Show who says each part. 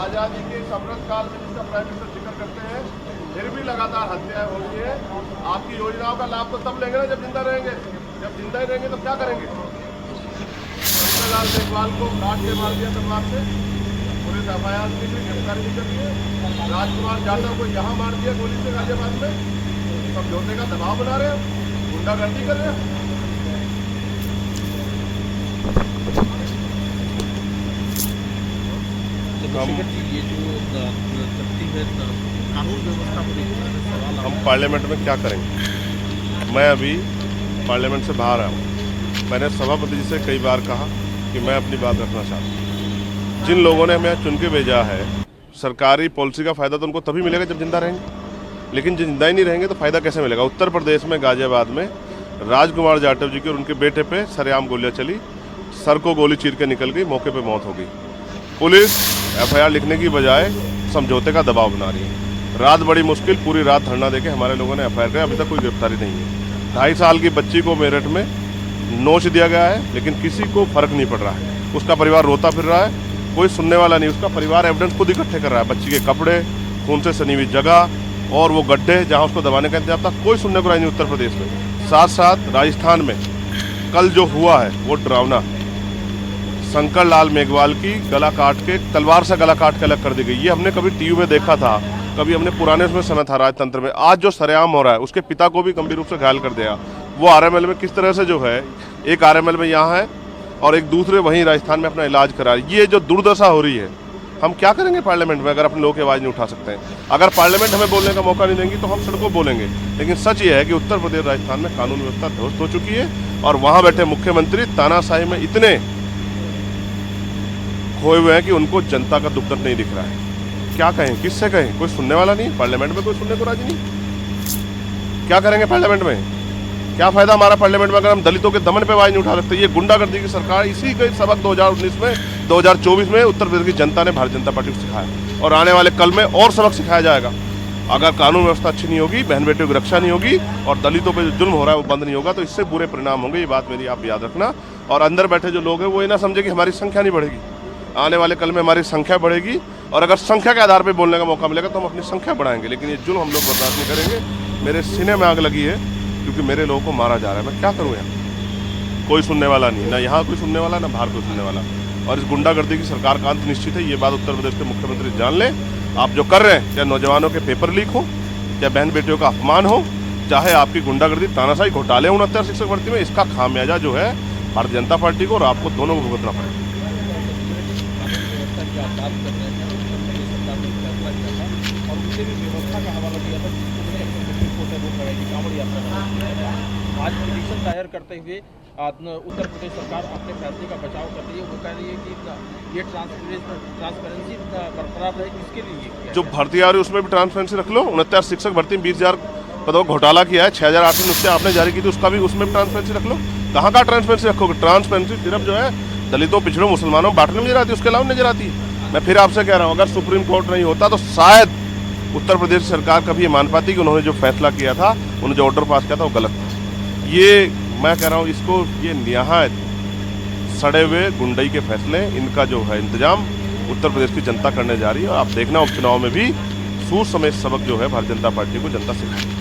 Speaker 1: आज़ादी के इस अमृत काल में जिसका प्राइम मिनिस्टर जिक्र करते हैं, फिर भी लगातार हत्याएं हो रही है। आपकी योजनाओं का लाभ तो तब लेंगे ना जब जिंदा रहेंगे। जब जिंदा ही रहेंगे तो क्या करेंगे? लाल मेघवाल को काट के मार दिया तलवार से, पुलिस एफआईआर की गिरफ्तारी नहीं कर रही है। राजकुमार जाटव को यहाँ मार दिया गोली से गाजियाबाद में, समझौते का दबाव बना रहे हैं, गुंडागर्दी कर रहे हैं।
Speaker 2: ये जो तरतीब है कानून व्यवस्था को लेकर सवाल
Speaker 1: हम पार्लियामेंट में क्या करेंगे? मैं अभी पार्लियामेंट से बाहर आया हूँ। मैंने सभापति जी से कई बार कहा कि मैं अपनी बात रखना चाहता हूँ। जिन लोगों ने हमें चुन के भेजा है, सरकारी पॉलिसी का फ़ायदा तो उनको तभी मिलेगा जब जिंदा रहेंगे, लेकिन जब जिंदा ही नहीं रहेंगे तो फ़ायदा कैसे मिलेगा? उत्तर प्रदेश में गाजियाबाद में राजकुमार जाटव जी की और उनके बेटे पे सरेआम गोलियां चली, सर को गोली चीर के निकल गई, मौके पे मौत हो गई। पुलिस एफआईआर लिखने की बजाय समझौते का दबाव बना रही है। रात बड़ी मुश्किल, पूरी रात धरना देके हमारे लोगों ने एफआईआर किया, अभी तक कोई गिरफ्तारी नहीं है। 2.5 साल की बच्ची को मेरठ में नोच दिया गया है, लेकिन किसी को फर्क नहीं पड़ रहा है। उसका परिवार रोता फिर रहा है, कोई सुनने वाला नहीं। उसका परिवार एविडेंस खुद इकट्ठे कर रहा है, बच्ची के कपड़े, खून से सनी हुई जगह और वो गड्ढे जहाँ उसको दबाने का इंतजाम था, कोई सुनने को नहीं उत्तर प्रदेश में। साथ साथ राजस्थान में कल जो हुआ है वो डरावना, शंकर लाल मेघवाल की गला काट के, तलवार से गला काट के अलग कर दी गई। ये हमने कभी टीवी में देखा था, कभी हमने पुराने उसमें सुना था राजतंत्र में। आज जो सरेआम हो रहा है, उसके पिता को भी गंभीर रूप से घायल कर दिया। वो आरएमएल में किस तरह से जो है, एक आरएमएल में यहाँ है और एक दूसरे वहीं राजस्थान में अपना इलाज करा रही है। ये जो दुर्दशा हो रही है, हम क्या करेंगे पार्लियामेंट में अगर अपने लोगों की आवाज़ नहीं उठा सकते हैं? अगर पार्लियामेंट हमें बोलने का मौका नहीं देंगी तो हम सड़कों बोलेंगे। लेकिन सच ये है कि उत्तर प्रदेश राजस्थान में कानून व्यवस्था ध्वस्त हो चुकी है और वहाँ बैठे मुख्यमंत्री तानाशाही में इतने खोए हुए हैं कि उनको जनता का दुख दर्द नहीं दिख रहा है। क्या कहें, किससे कहें? कोई सुनने वाला नहीं, पार्लियामेंट में कोई सुनने को राजी नहीं। क्या करेंगे पार्लियामेंट में? क्या फायदा हमारा पार्लियामेंट में अगर हम दलितों के दमन पे आवाज नहीं उठा सकते? ये गुंडागर्दी की सरकार, इसी के सबक 2019 में 2024 में उत्तर प्रदेश की जनता ने भारतीय जनता पार्टी को सिखाया और आने वाले कल में और सबक सिखाया जाएगा। अगर कानून व्यवस्था अच्छी नहीं होगी, बहन बेटियों की रक्षा नहीं होगी और दलितों पे जो जुल्म हो रहा है वो बंद नहीं होगा, तो इससे बुरे परिणाम होंगे। ये बात मेरी आप याद रखना। और अंदर बैठे जो लोग हैं वो ये ना समझे कि हमारी संख्या नहीं बढ़ेगी। आने वाले कल में हमारी संख्या बढ़ेगी और अगर संख्या के आधार पर बोलने का मौका मिलेगा तो हम अपनी संख्या बढ़ाएंगे, लेकिन ये जुल्म हम लोग बर्दाश्त नहीं करेंगे। मेरे सीने में आग लगी है क्योंकि मेरे लोगों को मारा जा रहा है। मैं क्या करूँ यहाँ? कोई सुनने वाला नहीं, ना यहाँ कोई सुनने वाला, ना बाहर कोई सुनने वाला। और इस गुंडागर्दी की सरकार का अंत निश्चित है। ये बात उत्तर प्रदेश के मुख्यमंत्री जान लें। आप जो कर रहे हैं, चाहे नौजवानों के पेपर लीक हो, चाहे बहन बेटियों का अपमान हो, चाहे आपकी गुंडागर्दी तानाशाही घोटाले 69 शिक्षक भर्ती में, इसका खामियाजा जो है भारतीय जनता पार्टी को और आपको दोनों को भुगतना पड़ेगा।
Speaker 2: आज पिटीशन दायर करते हुए उत्तर प्रदेश सरकार अपने फैसले का बचाव कर रही है। वो कह रही है कि ये ट्रांसपेरेंसी बरकरार रहे, इसके लिए
Speaker 1: जो भर्ती आ रही है उसमें भी ट्रांसपेरेंसी रख लो। 69 शिक्षक भर्ती में 20,000 पदों का घोटाला किया है, 6,800 नुस्खे आपने जारी की थी, उसका भी उसमें भी ट्रांसपेरेंसी रख लो। कहाँ का ट्रांसपेरेंसी रखोगे? ट्रांसपेरेंसी सिर्फ जो है दलितों, पिछड़ों, मुसलमानों बांटने में नजर आती है, उसके अलावा नजर आती है। मैं फिर आपसे कह रहा हूँ, अगर सुप्रीम कोर्ट नहीं होता तो शायद उत्तर प्रदेश सरकार कभी ये मान पाती कि उन्होंने जो फैसला किया था, उन्होंने जो ऑर्डर पास किया था वो गलत था। ये मैं कह रहा हूँ, इसको ये निहायत सड़े हुए गुंडई के फैसले, इनका जो है इंतजाम उत्तर प्रदेश की जनता करने जा रही है। और आप देखना उपचुनाव में भी सूर समेत सबक जो है भारतीय जनता पार्टी को जनता सिखाएगी।